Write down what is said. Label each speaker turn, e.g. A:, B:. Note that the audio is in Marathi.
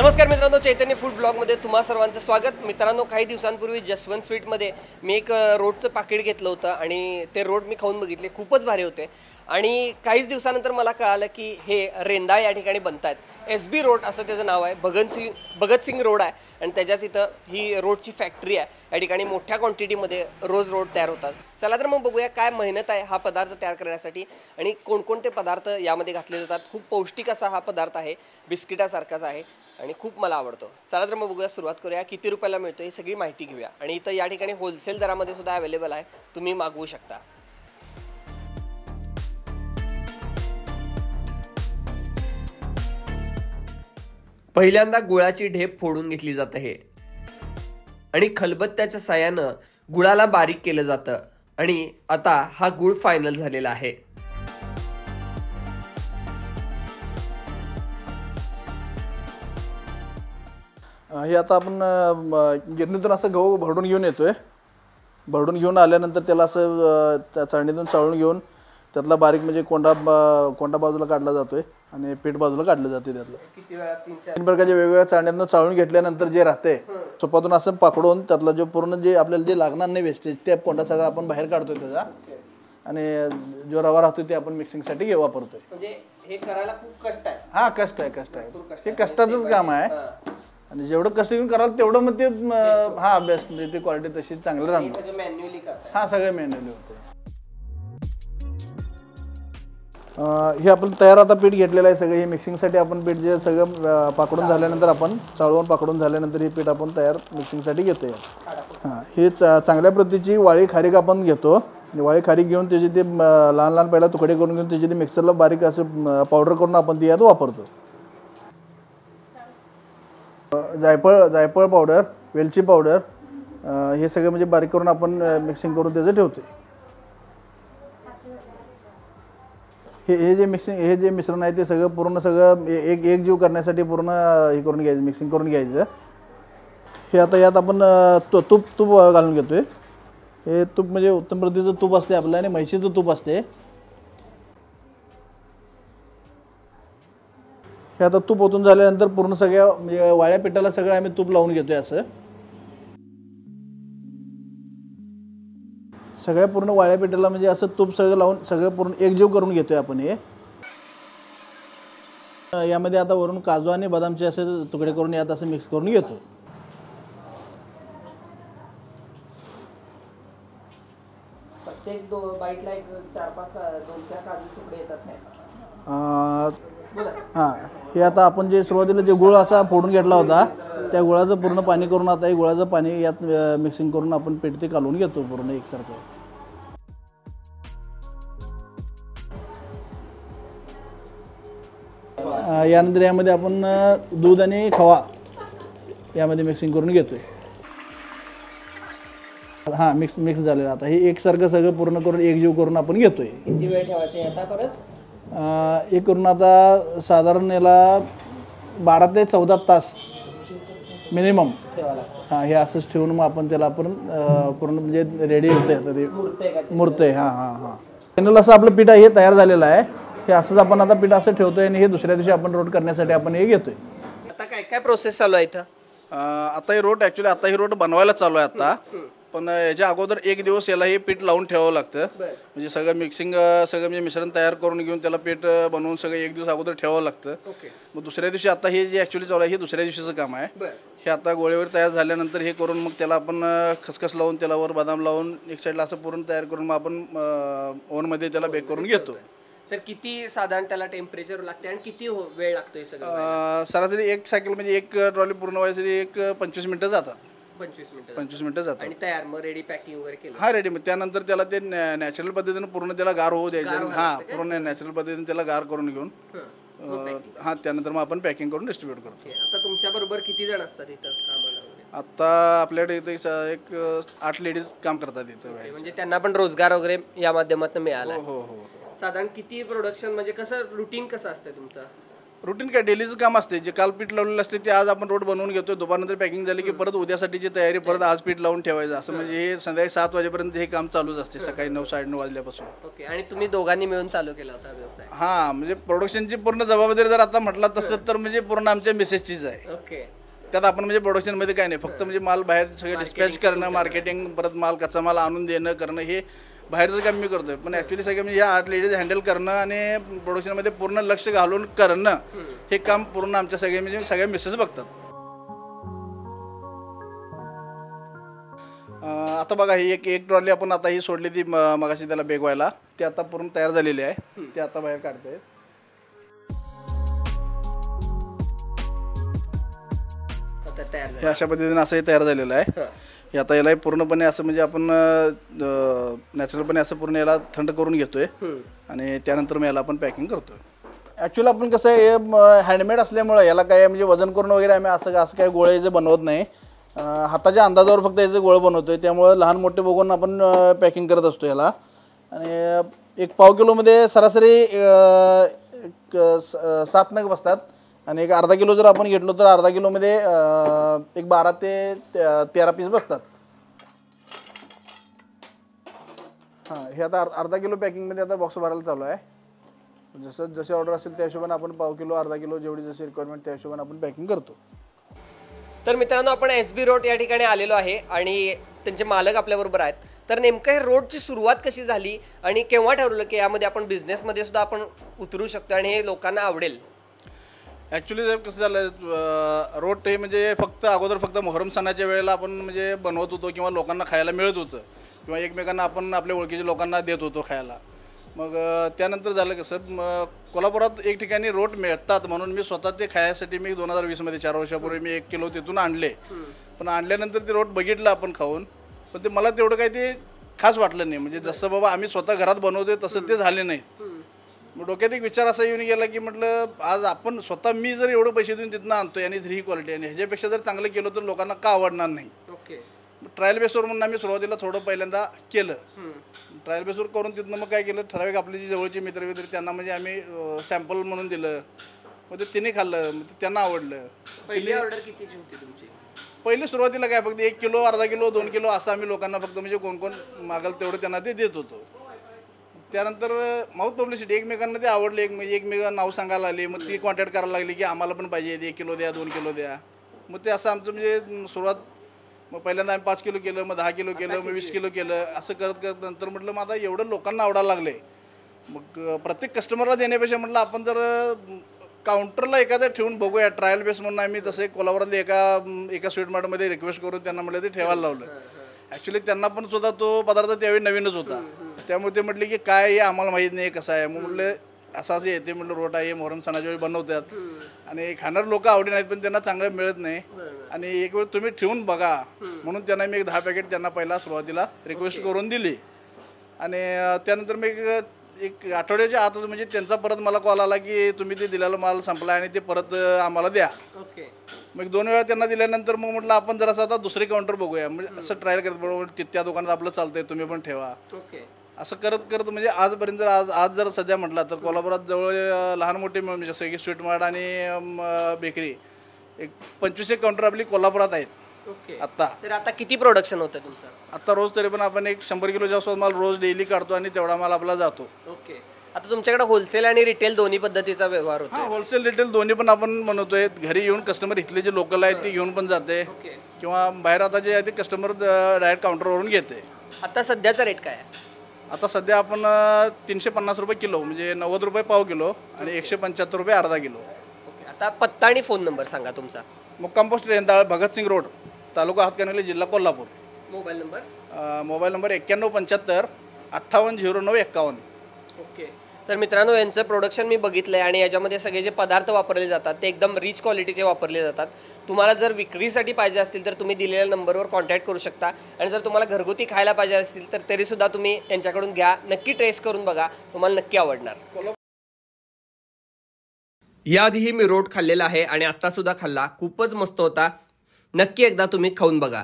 A: नमस्कार मित्रांनो, चैतन्य फूड ब्लॉगमध्ये तुम्हा सर्वांचं स्वागत। मित्रांनो, काही दिवसांपूर्वी जसवंत स्वीटमध्ये मी एक रोडचं पाकिट घेतलं होतं आणि ते रोड मी खाऊन बघितले, खूपच भारी होते। आणि काहीच दिवसानंतर मला कळालं की हे रेंदाळ या ठिकाणी बनतात। SB रोड असं त्याचं नाव आहे, भगतसिंग रोड आहे आणि त्याच्याच इथं ही रोडची फॅक्टरी आहे। या ठिकाणी मोठ्या क्वांटिटीमध्ये रोज रोड तयार होतात। चला तर मग बघूया काय मेहनत आहे हा पदार्थ तयार करण्यासाठी आणि कोणकोणते पदार्थ यामध्ये घातले जातात। खूप पौष्टिक असा हा पदार्थ आहे, बिस्किटासारखाच आहे आणि खूप मला आवडतो। चला तर मग बघूया, सुरुवात करूया। किती रुपयाला मिळतो ही सगळी माहिती घेऊया आणि इथं या ठिकाणी होलसेल दरामध्ये सुद्धा अवेलेबल आहे, तुम्ही मागवू शकता। पहिल्यांदा गुळाची ढेप फोडून घेतली जाते हे आणि खलबत्त्याच्या साहाय्यानं गुळाला बारीक केलं जातं आणि आता हा गुळ फायनल झालेला आहे।
B: हे आता आपण गिरणीतून असं गहू भरडून घेऊन येतोय। भरडून घेऊन आल्यानंतर त्याला असं चाळणीतून चाळून घेऊन त्यातला बारीक म्हणजे कोंडा बाजूला काढला जातोय आणि पीठ बाजूला काढलं जाते। त्यातलं
A: किती वेळा?
B: 3 प्रकारच्या वेगवेगळ्या चाळण्यातून चाळून घेतल्यानंतर जे राहते चोपातून असं पाकडून त्यातला जो पूर्ण जे आपल्याला जे लागणार नाही वेस्टेज ते कोंडा सगळा आपण बाहेर काढतोय त्याचा आणि जो रवा राहतोय ते आपण मिक्सिंगसाठी वापरतोय।
A: म्हणजे हे करायला खूप कष्ट आहे।
B: हा, कष्ट आहे। हे कष्टाचंच काम आहे आणि जेवढं कष्ट घेऊन कराल तेवढं मग ते बेस्ट म्हणजे ती क्वालिटी तशी चांगली राहणार।
A: सगळं मॅन्युअली करतात?
B: हा, सगळं मॅन्युअली होते। हे आपण तयार आता पीठ घेतलेलं आहे सगळं। हे मिक्सिंगसाठी आपण पीठ जे सगळं पाकडून झाल्यानंतर आपण चाळवून पाकडून झाल्यानंतर हे पीठ आपण तयार मिक्सिंगसाठी घेतोय। हां, हे चांगल्या प्रतीची वाळी खारीक आपण घेतो। वाळी खारीक घेऊन त्याचे ते लहान लहान पहिला तुकडे करून घेऊन त्याचे ते मिक्सरला बारीक असं पावडर करून आपण ती यात वापरतो। जायफळ पावडर, वेलची पावडर हे सगळं म्हणजे बारीक करून आपण मिक्सिंग करून त्याचं ठेवतो। हे जे मिश्रण आहे ते सगळं पूर्ण सगळं एक जीव करण्यासाठी पूर्ण हे करून घ्यायचं, मिक्सिंग करून घ्यायचं। हे आता यात आपण तूप घालून घेतोय। हे तूप म्हणजे उत्तम प्रतीचं तूप असते आपलं आणि म्हशीचं तूप असते। हे आता तूप ओतून झाल्यानंतर पूर्ण सगळ्या म्हणजे वाळ्या पिठाला सगळं आम्ही तूप लावून घेतोय। असं सगळ्या पूर्ण वाळ्या पिठाला म्हणजे असं तूप सगळं लावून सगळं पूर्ण एकजीव करून घेतोय आपण। हे यामध्ये आता वरून काजू आणि बदामचे असे तुकडे करून यात असं मिक्स करून घेतो।
A: प्रत्येक बाईटला एक 4-5 2-4 काजू तुकडे येतात।
B: हां, हे आता आपण जे सुरुवातीला जे गुळ असा फोडून घेतला होता त्या गुळाचं पूर्ण पाणी करून आता हे गुळाचं पाणी यात मिक्सिंग करून आपण पीठ ते कालवून घेतो पूर्ण एकसारखं। यानंतर यामध्ये आपण दूध आणि खवा यामध्ये मिक्सिंग करून घेतोय। हां, मिक्स झालेलं आता हे एकसारखं सगळं पूर्ण करून एकजीव करून आपण घेतोय।
A: किती वेळ ठेवायचं आता परत?
B: हे करून आता साधारण याला 12 ते 14 तास मिनिमम
A: ठेवायला।
B: हां, हे असंच ठेवून मग आपण त्याला आपण पूर्ण म्हणजे रेडी होते आता ते मूर्त। हां, फायनल असं आपलं पीठ हे तयार झालेलं आहे। हे असंच आपण आता पीठ असं ठेवतोय आणि हे दुसऱ्या दिवशी आपण रोड करण्यासाठी आपण हे घेतोय।
A: आता काय प्रोसेस चालू आहे इथं?
B: आता हे रोड ॲक्च्युली आता ही रोड बनवायला चालू आहे आता, पण याच्या अगोदर एक दिवस याला हे पीठ लावून ठेवावं लागतं। म्हणजे सगळं मिक्सिंग सगळं म्हणजे मिश्रण तयार करून घेऊन त्याला पीठ बनवून सगळं एक दिवस अगोदर ठेवावं लागतं। मग दुसऱ्या दिवशी आता हे जे ॲक्च्युली चालू आहे हे दुसऱ्या दिवशीचं काम आहे। हे आता गोळेवर तयार झाल्यानंतर हे करून मग त्याला आपण खसखस लावून त्याला वर बदाम लावून एक साईडला असं पूर्ण तयार करून मग आपण ओव्हनमध्ये त्याला बेक करून घेतो।
A: तर किती साधारण त्याला टेम्परेचर लागते आणि किती वेळ लागतो हे सगळं?
B: सरासरी एक सायकल म्हणजे एक ट्रॉली पूर्ण व्हायसाठी एक 25 मिनिटं जातात। 25 मिनिटं जातात
A: आणि तयार मग रेडी पॅकिंग वगैरे केलं?
B: हां, रेडी। मग त्यानंतर त्याला ते नॅचरल पद्धतीने पूर्ण त्याला गार होऊ द्यायचं। हां, पूर्ण नॅचरल पद्धतीने त्याला गार करून घेऊन हां त्यानंतर मग आपण पॅकिंग करून डिस्ट्रीब्यूट करतो।
A: आता तुमच्या बरोबर किती जण असतात इथं कामाला?
B: आता आपल्याकडे इथे एक 8 लेडीज काम करतात इथं।
A: म्हणजे त्यांना पण रोजगार वगैरे या माध्यमातून मिळाला?
B: हो।
A: साधारण किती प्रोडक्शन म्हणजे कसं रुटीन कसं असतं तुमचं?
B: रुटीन काय डेलीचं काम असते, जे काल पीठ लावलेलं असते ते आज आपण रोड बनवून घेतोय, दुपारनंतर पॅकिंग झाली की परत उद्यासाठीची तयारी, परत आज पीठ लावून ठेवायचं, असं म्हणजे हे संध्याकाळी 7 वाजेपर्यंत हे काम चालूच असते, सकाळी 9 साडे 9 वाजल्यापासून.
A: ओके. आणि तुम्ही दोघांनी मिळून चालू केला होता व्यवसाय?
B: हां, म्हणजे प्रोडक्शनची पूर्ण जबाबदारी जर आता म्हटलं तसं तर म्हणजे पूर्ण आमच्या मिसेसचीच आहे.
A: ओके.
B: त्यात आपण म्हणजे प्रोडक्शनमध्ये काय नाही, फक्त म्हणजे माल बाहेर सगळं डिस्पॅच करणं, मार्केटिंग, परत माल कच्चा माल आणून देणं करणं, हे बाहेरचं काम मी करतोय. पण ॲक्च्युली सगळं म्हणजे या 8 लेडीज हँडल करणं आणि प्रोडक्शनमध्ये पूर्ण लक्ष घालून करणं, हे काम पूर्ण आमच्या सगळे म्हणजे सगळ्या मिसेस बघतात. आता बघा ही एक ट्रॉली आपण आता ही सोडली ती मगाशी त्याला बेगवायला, ती आता पूर्ण तयार झालेली आहे, ती आता बाहेर काढते. हे अशा पद्धतीने असंही तयार झालेलं आहे. हे आता याला पूर्णपणे असं म्हणजे आपण नॅचरलपणे असं पूर्ण याला थंड करून घेतोय आणि त्यानंतर मग याला आपण पॅकिंग करतोय. ॲक्च्युली आपण कसं आहे, हँडमेड असल्यामुळं याला काय म्हणजे वजन करून वगैरे आम्ही असं काय गोळे जे बनवत नाही, हाताच्या अंदाजावर फक्त याचे गोळे बनवतोय. त्यामुळं लहान मोठे बघून आपण पॅकिंग करत असतो याला. आणि 1 पाव किलोमध्ये सरासरी 7 नग बसतात आणि एक अर्धा किलो जर आपण घेतलो तर अर्धा किलोमध्ये 12 ते 13 पीस बसतात. हां, हे आता अर्धा किलो पॅकिंगमध्ये आता बॉक्स भरायला चालू आहे. जसे ऑर्डर असेल त्या हिशोबाने आपण पाव किलो अर्धा किलो जेवढी जशी रिक्वायरमेंट त्या हिशोबाने आपण पॅकिंग करतो.
A: तर मित्रांनो, आपण SB रोड या ठिकाणी आलेलो आहे आणि त्यांचे मालक आपल्याबरोबर आहेत. तर नेमकं हे रोडची सुरुवात कशी झाली आणि केव्हा ठरवलं की यामध्ये आपण बिझनेसमध्ये सुद्धा आपण उतरू शकतो आणि हे लोकांना आवडेल?
B: ॲक्च्युली साहेब कसं झालं, रोड हे म्हणजे अगोदर फक्त मोहरम सणाच्या वेळेला आपण म्हणजे बनवत होतो किंवा लोकांना खायला मिळत होतं किंवा एकमेकांना आपण आपल्या ओळखीच्या लोकांना देत होतो खायला. मग त्यानंतर झालं कसं, कोल्हापुरात एक ठिकाणी रोड मिळतात म्हणून मी स्वतः ते खायसाठी मी 2020मध्ये 4 वर्षापूर्वी मी 1 किलो तिथून आणले. पण आणल्यानंतर ते रोड बघितलं आपण खाऊन, पण ते मला तेवढं काही ते खास वाटलं नाही. म्हणजे जसं बाबा आम्ही स्वतः घरात बनवतोय तसं ते झाले नाही. मग डोक्यात एक विचार असा येऊन गेला की म्हटलं, आज आपण स्वतः मी जर एवढं पैसे देऊन तिथनं आणतोय आणि ही क्वालिटी आणि ह्याच्यापेक्षा जर चांगलं केलं तर लोकांना का आवडणार नाही.
A: ओके.
B: ट्रायल बेसवर म्हणून आम्ही सुरुवातीला थोडं पहिल्यांदा केलं. ट्रायल बेसवर करून तिथनं मग काय केलं, ठराविक आपले जे जवळचे मित्र त्यांना म्हणजे आम्ही सॅम्पल म्हणून दिलं. मग ते तिने खाल्लं, मग त्यांना आवडलं.
A: पहिली ऑर्डर कितीची होती तुमची?
B: पहिली सुरुवातीला काय फक्त 1 किलो, अर्धा किलो, 2 किलो असं आम्ही लोकांना फक्त म्हणजे कोण मागल तेवढं त्यांना ते देत होतो. त्यानंतर माउथ पब्लिसिटी, एकमेकांना ते आवडले, एकमेकांना नाव सांगायला लागले. मग ती कॉन्टॅक्ट करायला लागली की आम्हाला पण पाहिजे, 1 किलो द्या, 2 किलो द्या. मग ते असं आमचं म्हणजे सुरुवात, मग पहिल्यांदा आम्ही 5 किलो केलं, मग 10 किलो केलं, मग 20 किलो केलं. असं करत नंतर म्हटलं मग आता एवढं लोकांना आवडायला लागले, मग प्रत्येक कस्टमरला देण्यापेक्षा म्हटलं आपण जर काउंटरला एखादं ठेवून बघूया ट्रायल बेस म्हणून. आम्ही तसे कोल्हापुरातले एका स्वीट मार्टमध्ये रिक्वेस्ट करून त्यांना म्हटलं ते ठेवायला लावलं. ॲक्च्युली त्यांना पण सुद्धा तो पदार्थ त्यावेळी नवीनच होता, त्यामुळे ते म्हटले की काय हे आम्हाला माहीत नाही कसं आहे. मग म्हटलं असं येते, म्हटलं रोट आहे, मोहरम सणाच्या वेळी बनवतात आणि खाणार लोक आवडी नाहीत पण त्यांना चांगलं मिळत नाही आणि एक वेळ तुम्ही ठेवून बघा म्हणून त्यांना मी 10 पॅकेट त्यांना पहिला सुरुवातीला रिक्वेस्ट करून दिली. आणि त्यानंतर मी एक आठवड्याच्या आतच म्हणजे त्यांचा परत मला कॉल आला की तुम्ही ते दिलेला माल संपला आणि ते परत आम्हाला द्या. मग 2 वेळा त्यांना दिल्यानंतर मग म्हटलं आपण जरासं आता दुसरे काउंटर बघूया, म्हणजे असं ट्रायल करत बरोबर त्या दुकानात आपलं चालतंय, तुम्ही पण ठेवा. असं करत म्हणजे आजपर्यंत आज जर सध्या म्हटलं तर कोल्हापुरात जवळ लहान मोठे म्हणजे जसं की स्वीट मार्ट आणि बेकरी एक 25 काउंटर आपली कोल्हापुरात आहेत. आता
A: तर आता किती प्रोडक्शन होतं तुमचं?
B: आता रोज तरी पण आपण एक 100 किलोच्या आसपास माल रोज डेली काढतो आणि तेवढा माल आपला जातो.
A: ओके. आता तुमच्याकडे होलसेल आणि रिटेल दोन्ही पद्धतीचा व्यवहार होतो?
B: हां, होलसेल रिटेल दोन्ही पण आपण बनवतोय. घरी येऊन कस्टमर इथले जे लोकल आहेत ते घेऊन पण जाते किंवा बाहेर आता जे आहे ते कस्टमर डायरेक्ट काउंटरवरून घेते.
A: आता सध्याचा रेट काय आहे?
B: आता सध्या आपण 350 रुपये किलो म्हणजे 90 रुपये पाव किलो आणि 175 रुपये अर्धा किलो.
A: ओके. आता पत्ता आणि फोन नंबर सांगा तुमचा.
B: मुक्काम पोस्ट रेंदाळ, भगतसिंग रोड, तालुका हातकणंगले, जिल्हा Kolhapur.
A: Mobile number?
B: Mobile number 9175 580951.
A: Okay. तर मित्रांनो, यांचं प्रोडक्शन मी बघितलं आहे आणि याच्यामध्ये सगळे जे पदार्थ वापरले जातात ते एकदम रिच क्वालिटीचे वापरले जातात. तुम्हाला जर विक्रीसाठी पाहिजे असतील तर तुम्ही दिलेल्या नंबरवर कॉन्टॅक्ट करू शकता आणि जर तुम्हाला घरगुती खायला पाहिजे असतील तर तरीसुद्धा तुम्ही त्यांच्याकडून घ्या. नक्की टेस्ट करून बघा, तुम्हाला नक्की आवडणार. याआधीही मी रोट खाल्लेला आहे आणि आत्तासुद्धा खाल्ला, खूपच मस्त होता. नक्की एकदा तुम्ही खाऊन बघा.